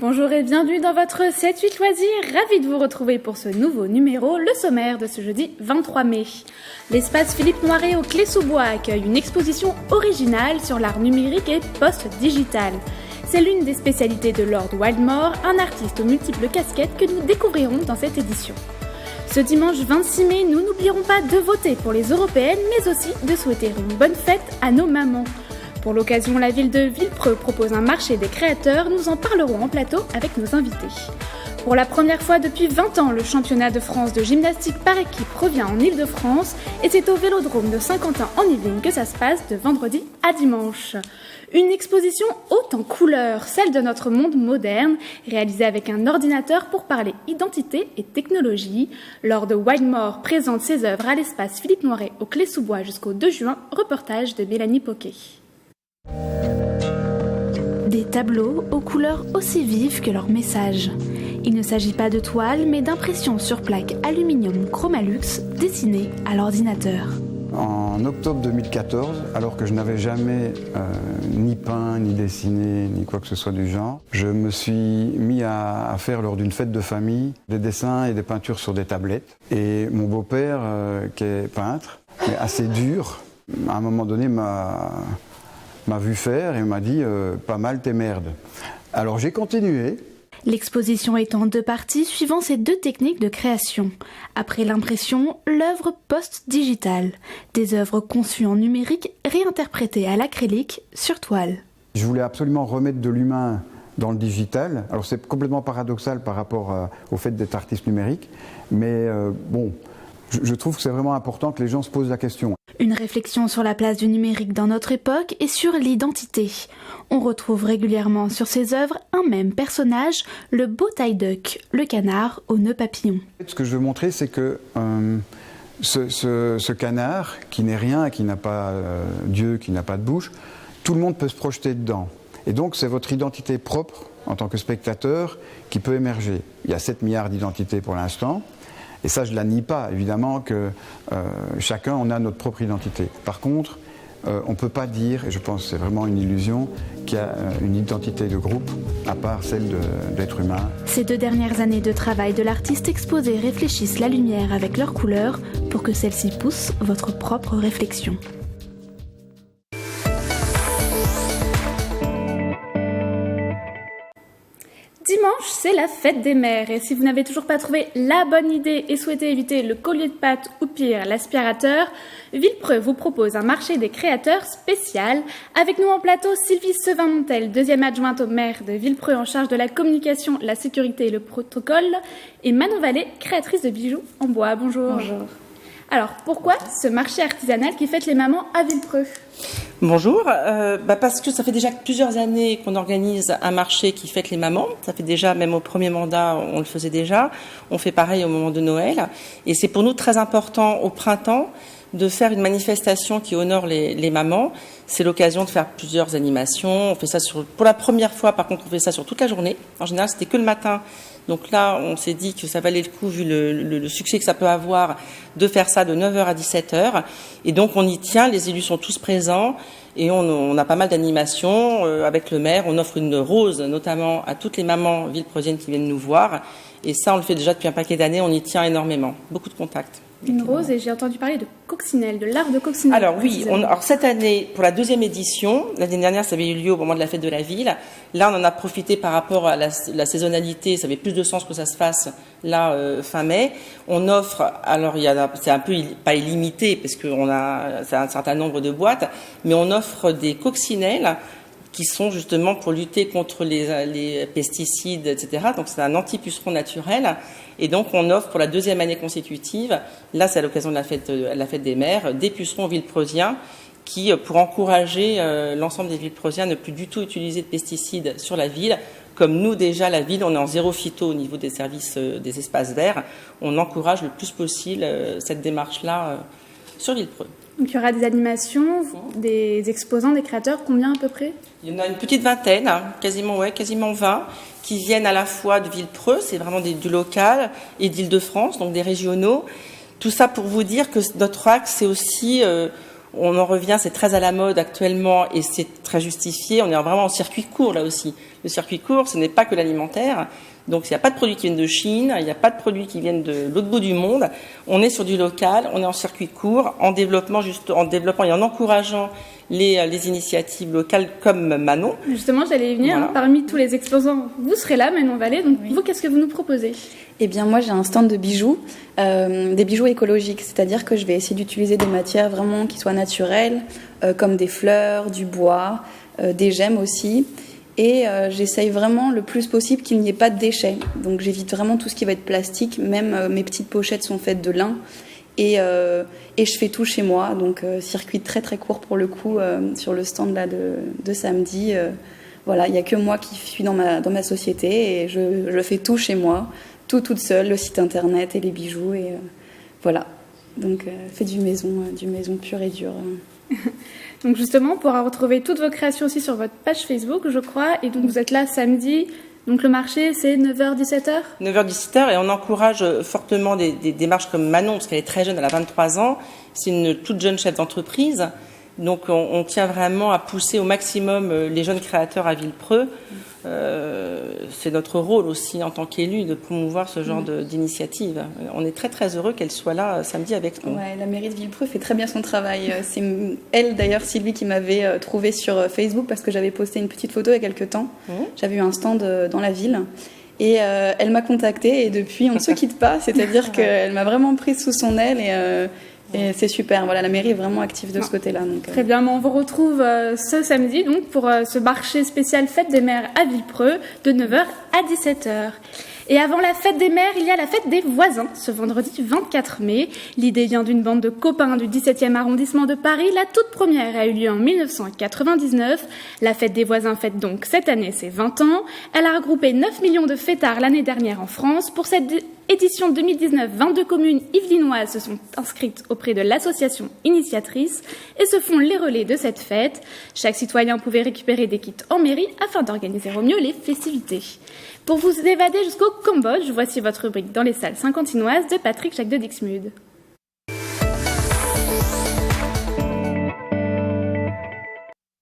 Bonjour et bienvenue dans votre 7-8 loisirs. Ravi de vous retrouver pour ce nouveau numéro, le sommaire de ce jeudi 23 mai. L'espace Philippe Noiret au Clé-sous-Bois accueille une exposition originale sur l'art numérique et post-digital. C'est l'une des spécialités de Lord Wildmore, un artiste aux multiples casquettes que nous découvrirons dans cette édition. Ce dimanche 26 mai, nous n'oublierons pas de voter pour les européennes, mais aussi de souhaiter une bonne fête à nos mamans. Pour l'occasion, la ville de Villepreux propose un marché des créateurs. Nous en parlerons en plateau avec nos invités. Pour la première fois depuis 20 ans, le championnat de France de gymnastique par équipe revient en Île-de-France et c'est au Vélodrome de Saint-Quentin en Yvelines que ça se passe de vendredi à dimanche. Une exposition haute en couleurs, celle de notre monde moderne, réalisée avec un ordinateur pour parler identité et technologie. Lord Wildmore présente ses œuvres à l'espace Philippe Noiret au Clé-sous-Bois jusqu'au 2 juin. Reportage de Mélanie Poquet. Des tableaux aux couleurs aussi vives que leur message. Il ne s'agit pas de toile, mais d'impressions sur plaque aluminium Chromalux dessinées à l'ordinateur. En octobre 2014, alors que je n'avais jamais ni peint, ni dessiné, ni quoi que ce soit du genre, je me suis mis à faire lors d'une fête de famille des dessins et des peintures sur des tablettes. Et mon beau-père, qui est peintre, mais assez dur, à un moment donné m'a vu faire et m'a dit « pas mal tes merdes ». Alors j'ai continué. L'exposition est en deux parties suivant ces deux techniques de création. Après l'impression, l'œuvre post-digitale. Des œuvres conçues en numérique, réinterprétées à l'acrylique sur toile. Je voulais absolument remettre de l'humain dans le digital. Alors c'est complètement paradoxal par rapport au fait d'être artiste numérique, mais je trouve que c'est vraiment important que les gens se posent la question. Une réflexion sur la place du numérique dans notre époque et sur l'identité. On retrouve régulièrement sur ses œuvres un même personnage, le beau tie-duck, le canard au nœud papillon. Ce que je veux montrer, c'est que ce canard, qui n'est rien, qui n'a pas d'yeux, qui n'a pas de bouche, tout le monde peut se projeter dedans. Et donc c'est votre identité propre, en tant que spectateur, qui peut émerger. Il y a 7 milliards d'identités pour l'instant. Et ça, je ne la nie pas, évidemment, que chacun, on a notre propre identité. Par contre, on ne peut pas dire, et je pense que c'est vraiment une illusion, qu'il y a une identité de groupe, à part celle d'être humain. Ces 2 dernières années de travail de l'artiste exposé réfléchissent la lumière avec leurs couleurs pour que celle-ci pousse votre propre réflexion. Dimanche, c'est la fête des mères et si vous n'avez toujours pas trouvé la bonne idée et souhaitez éviter le collier de pâtes ou pire l'aspirateur, Villepreux vous propose un marché des créateurs spécial. Avec nous en plateau, Sylvie Sevin-Montel, deuxième adjointe au maire de Villepreux en charge de la communication, la sécurité et le protocole, et Manon Vallée, créatrice de bijoux en bois. Bonjour. Bonjour. Alors, pourquoi ce marché artisanal qui fête les mamans à Villepreux ? Bonjour, parce que ça fait déjà plusieurs années qu'on organise un marché qui fête les mamans. Ça fait déjà, même au premier mandat, on le faisait déjà. On fait pareil au moment de Noël. Et c'est pour nous très important au printemps de faire une manifestation qui honore les mamans. C'est l'occasion de faire plusieurs animations. On fait ça pour la première fois, par contre, on fait ça sur toute la journée. En général, c'était que le matin. Donc là, on s'est dit que ça valait le coup, vu le succès que ça peut avoir, de faire ça de 9h à 17h. Et donc, on y tient, les élus sont tous présents et on a pas mal d'animations avec le maire. On offre une rose, notamment à toutes les mamans villepreuxiennes qui viennent nous voir. Et ça, on le fait déjà depuis un paquet d'années, on y tient énormément. Beaucoup de contacts. Une rose, et j'ai entendu parler de coccinelle, de l'art de coccinelle. Alors oui, alors cette année, pour la 2e édition, l'année dernière, ça avait eu lieu au moment de la fête de la ville. Là, on en a profité par rapport à la saisonnalité, ça avait plus de sens que ça se fasse là, fin mai. On offre, alors c'est un peu pas illimité, parce c'est un certain nombre de boîtes, mais on offre des coccinelles qui sont justement pour lutter contre les pesticides, etc. Donc c'est un anti-puceron naturel. Et donc on offre pour la 2e année consécutive, là c'est à l'occasion de la fête des mères, des pucerons villepreusiens qui, pour encourager l'ensemble des villepreusiens, ne plus du tout utiliser de pesticides sur la ville. Comme nous déjà, la ville, on est en zéro phyto au niveau des services des espaces verts. On encourage le plus possible cette démarche-là sur Villepreux. Donc il y aura des animations, des exposants, des créateurs, combien à peu près ? Il y en a une petite vingtaine, quasiment 20, qui viennent à la fois de Villepreux, c'est vraiment du local, et d'Île-de-France, donc des régionaux. Tout ça pour vous dire que notre axe, c'est aussi On en revient, c'est très à la mode actuellement et c'est très justifié. On est vraiment en circuit court là aussi. Le circuit court, ce n'est pas que l'alimentaire. Donc, il n'y a pas de produits qui viennent de Chine, il n'y a pas de produits qui viennent de l'autre bout du monde. On est sur du local, on est en circuit court, en développement et en encourageant les initiatives locales comme Manon. Justement, j'allais y venir. Voilà. Parmi tous les exposants, vous serez là, Manon Vallée. Donc, oui. Vous, qu'est-ce que vous nous proposez ? Eh bien, moi, j'ai un stand de bijoux, des bijoux écologiques. C'est-à-dire que je vais essayer d'utiliser des matières vraiment qui soient naturelles, comme des fleurs, du bois, des gemmes aussi. Et j'essaye vraiment le plus possible qu'il n'y ait pas de déchets. Donc j'évite vraiment tout ce qui va être plastique. Même mes petites pochettes sont faites de lin. Et je fais tout chez moi. Donc circuit très très court pour le coup sur le stand là de samedi. Voilà, il n'y a que moi qui suis dans ma société et je fais tout chez moi, toute seule, le site internet et les bijoux. Et voilà, donc fais du maison pur et dur. Donc justement, on pourra retrouver toutes vos créations aussi sur votre page Facebook, je crois. Et donc vous êtes là samedi. Donc le marché, c'est 9h-17h 9h-17h et on encourage fortement des démarches comme Manon, parce qu'elle est très jeune, elle a 23 ans. C'est une toute jeune chef d'entreprise. Donc on tient vraiment à pousser au maximum les jeunes créateurs à Villepreux. C'est notre rôle aussi en tant qu'élus de promouvoir ce genre d'initiative. On est très très heureux qu'elle soit là samedi avec nous. Ouais, la mairie de Villepreux fait très bien son travail. C'est elle d'ailleurs, Sylvie, qui m'avait trouvée sur Facebook parce que j'avais posté une petite photo il y a quelques temps. J'avais eu un stand dans la ville. Et elle m'a contactée et depuis on ne se quitte pas, c'est-à-dire qu'elle m'a vraiment prise sous son aile et c'est super. Voilà, la mairie est vraiment active de ce côté-là. Donc, Très bien, on vous retrouve ce samedi donc pour ce marché spécial Fête des Mères à Villepreux de 9h à 17h. Et avant la fête des mères, il y a la fête des voisins, ce vendredi 24 mai. L'idée vient d'une bande de copains du 17e arrondissement de Paris. La toute première a eu lieu en 1999. La fête des voisins fête donc cette année ses 20 ans. Elle a regroupé 9 millions de fêtards l'année dernière en France. Pour cette édition 2019, 22 communes yvelinoises se sont inscrites auprès de l'association initiatrice et se font les relais de cette fête. Chaque citoyen pouvait récupérer des kits en mairie afin d'organiser au mieux les festivités. Pour vous évader jusqu'au Cambodge, voici votre rubrique dans les salles saint-quentinoises de Patrick Jacques de Dixmude.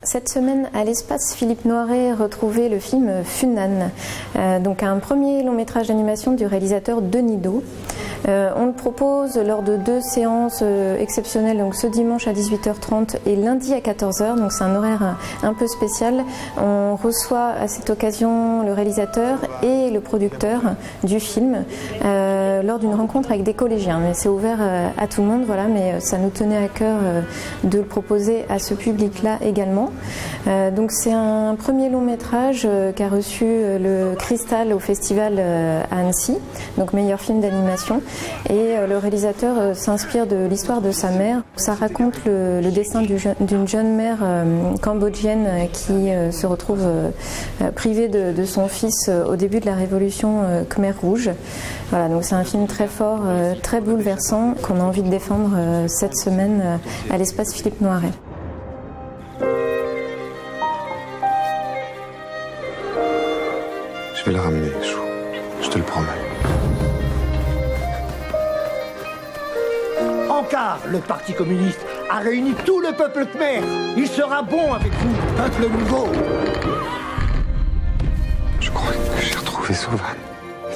Cette semaine, à l'espace Philippe Noiret, retrouvez le film Funan, donc un premier long métrage d'animation du réalisateur Denis Do. On le propose lors de 2 séances exceptionnelles, donc ce dimanche à 18h30 et lundi à 14h, donc c'est un horaire un peu spécial. On reçoit à cette occasion le réalisateur et le producteur du film lors d'une rencontre avec des collégiens. Mais c'est ouvert à tout le monde, voilà, mais ça nous tenait à cœur de le proposer à ce public-là également. Donc c'est un premier long métrage qui a reçu le Cristal au festival à Annecy, donc meilleur film d'animation. Et le réalisateur s'inspire de l'histoire de sa mère. Ça raconte le destin d'une jeune mère cambodgienne qui se retrouve privée de son fils au début de la révolution Khmer Rouge. Voilà, donc c'est un film très fort, très bouleversant qu'on a envie de défendre cette semaine à l'espace Philippe Noiret. Je vais le ramener, Chou. Je te le promets. Ankar, le Parti communiste, a réuni tout le peuple khmer. Il sera bon avec vous, peuple nouveau. Je crois que j'ai retrouvé Sauvan.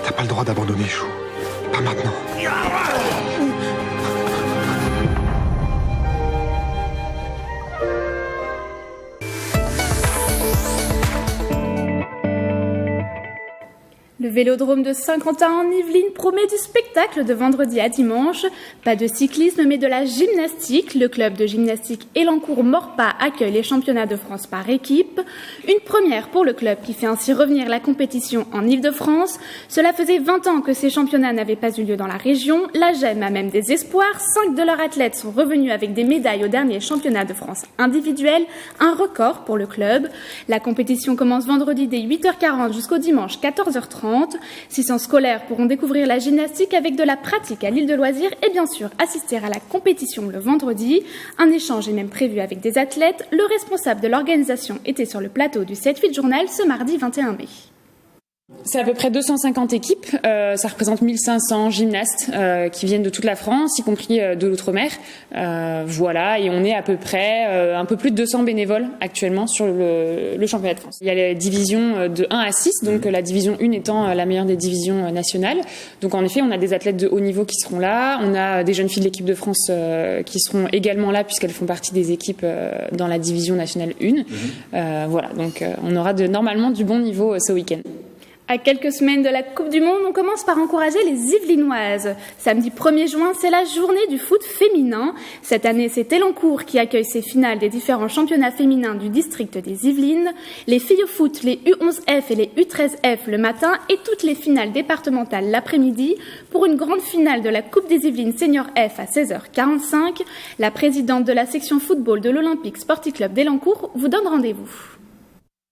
T'as pas le droit d'abandonner, Chou. Pas maintenant. Le Vélodrome de Saint-Quentin en Yvelines promet du spectacle de vendredi à dimanche. Pas de cyclisme mais de la gymnastique. Le club de gymnastique Elancourt-Morpas accueille les championnats de France par équipe. Une première pour le club qui fait ainsi revenir la compétition en Île-de-France. Cela faisait 20 ans que ces championnats n'avaient pas eu lieu dans la région. La GEM a même des espoirs. 5 de leurs athlètes sont revenus avec des médailles au dernier championnat de France individuel. Un record pour le club. La compétition commence vendredi dès 8h40 jusqu'au dimanche 14h30. 600 scolaires pourront découvrir la gymnastique avec de la pratique à l'île de loisirs et bien sûr assister à la compétition le vendredi. Un échange est même prévu avec des athlètes. Le responsable de l'organisation était sur le plateau du 7-8 Journal ce mardi 21 mai. C'est à peu près 250 équipes, ça représente 1500 gymnastes qui viennent de toute la France, y compris de l'outre-mer. Voilà, et on est à peu près un peu plus de 200 bénévoles actuellement sur le championnat de France. Il y a les divisions de 1 à 6, donc la division 1 étant la meilleure des divisions nationales. Donc en effet, on a des athlètes de haut niveau qui seront là, on a des jeunes filles de l'équipe de France qui seront également là puisqu'elles font partie des équipes dans la division nationale 1. Voilà, donc on aura normalement du bon niveau ce week-end. À quelques semaines de la Coupe du Monde, on commence par encourager les Yvelinoises. Samedi 1er juin, c'est la journée du foot féminin. Cette année, c'est Elancourt qui accueille ses finales des différents championnats féminins du district des Yvelines. Les filles au foot, les U11F et les U13F le matin et toutes les finales départementales l'après-midi pour une grande finale de la Coupe des Yvelines Senior F à 16h45. La présidente de la section football de l'Olympique Sporting Club d'Elancourt vous donne rendez-vous.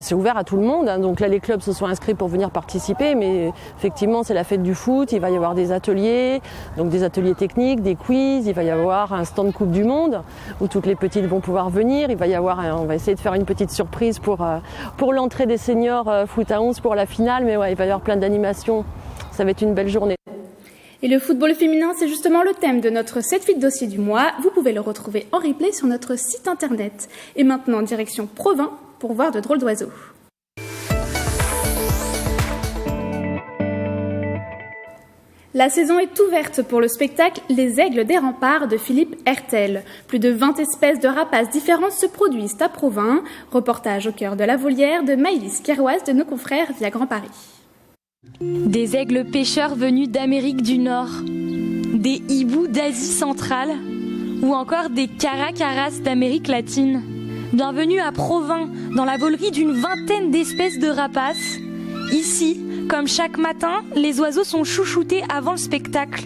C'est ouvert à tout le monde, donc là les clubs se sont inscrits pour venir participer, mais effectivement c'est la fête du foot, il va y avoir des ateliers, donc des ateliers techniques, des quiz, il va y avoir un stand Coupe du Monde où toutes les petites vont pouvoir venir, on va essayer de faire une petite surprise pour l'entrée des seniors foot à 11 pour la finale, mais ouais, il va y avoir plein d'animations, ça va être une belle journée. Et le football féminin, c'est justement le thème de notre 7-8 dossier du mois. Vous pouvez le retrouver en replay sur notre site internet. Et maintenant, direction Provins pour voir de drôles d'oiseaux. La saison est ouverte pour le spectacle Les Aigles des Remparts de Philippe Hertel. Plus de 20 espèces de rapaces différentes se produisent à Provins. Reportage au cœur de la volière de Maëlys Kerouas de nos confrères via Grand Paris. Des aigles pêcheurs venus d'Amérique du Nord, des hiboux d'Asie centrale ou encore des caracaras d'Amérique latine. Bienvenue à Provins, dans la volerie d'une vingtaine d'espèces de rapaces. Ici, comme chaque matin, les oiseaux sont chouchoutés avant le spectacle.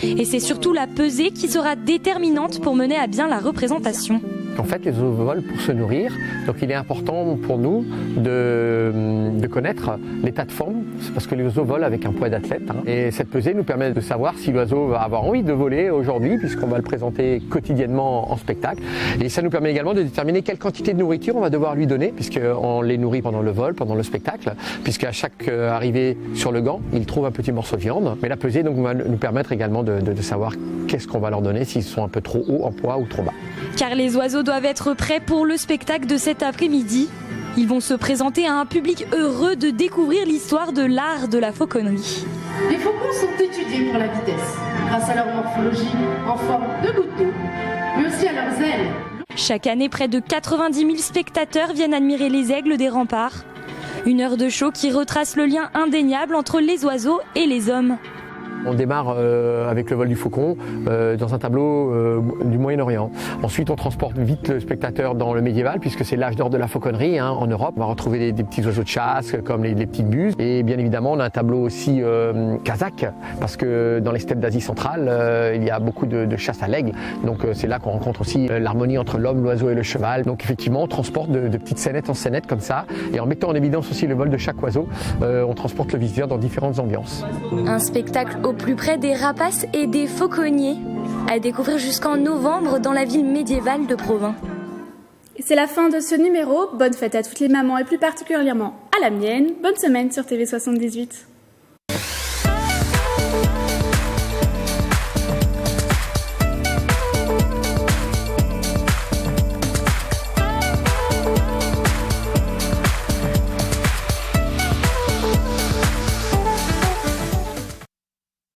Et c'est surtout la pesée qui sera déterminante pour mener à bien la représentation. En fait, les oiseaux volent pour se nourrir, donc il est important pour nous de connaître l'état de forme, c'est parce que les oiseaux volent avec un poids d'athlète. Et cette pesée nous permet de savoir si l'oiseau va avoir envie de voler aujourd'hui, puisqu'on va le présenter quotidiennement en spectacle. Et ça nous permet également de déterminer quelle quantité de nourriture on va devoir lui donner, puisqu'on les nourrit pendant le vol, pendant le spectacle, puisqu'à chaque arrivée sur le gant, ils trouvent un petit morceau de viande. Mais la pesée donc, va nous permettre également de savoir qu'est-ce qu'on va leur donner, s'ils sont un peu trop hauts en poids ou trop bas. Car les oiseaux doivent être prêts pour le spectacle de cet après-midi. Ils vont se présenter à un public heureux de découvrir l'histoire de l'art de la fauconnerie. Les faucons sont étudiés pour la vitesse, grâce à leur morphologie en forme de goutte d'eau, mais aussi à leurs ailes. Chaque année, près de 90 000 spectateurs viennent admirer les aigles des remparts. Une heure de show qui retrace le lien indéniable entre les oiseaux et les hommes. On démarre avec le vol du faucon dans un tableau du Moyen-Orient. Ensuite, on transporte vite le spectateur dans le médiéval, puisque c'est l'âge d'or de la fauconnerie en Europe. On va retrouver des petits oiseaux de chasse, comme les petites buses. Et bien évidemment, on a un tableau aussi kazakh, parce que dans les steppes d'Asie centrale, il y a beaucoup de chasse à l'aigle. Donc c'est là qu'on rencontre aussi l'harmonie entre l'homme, l'oiseau et le cheval. Donc effectivement, on transporte de petites scénettes en scénettes comme ça. Et en mettant en évidence aussi le vol de chaque oiseau, on transporte le visiteur dans différentes ambiances. Un spectacle au plus près des rapaces et des fauconniers, à découvrir jusqu'en novembre dans la ville médiévale de Provins. C'est la fin de ce numéro. Bonne fête à toutes les mamans et plus particulièrement à la mienne. Bonne semaine sur TV78.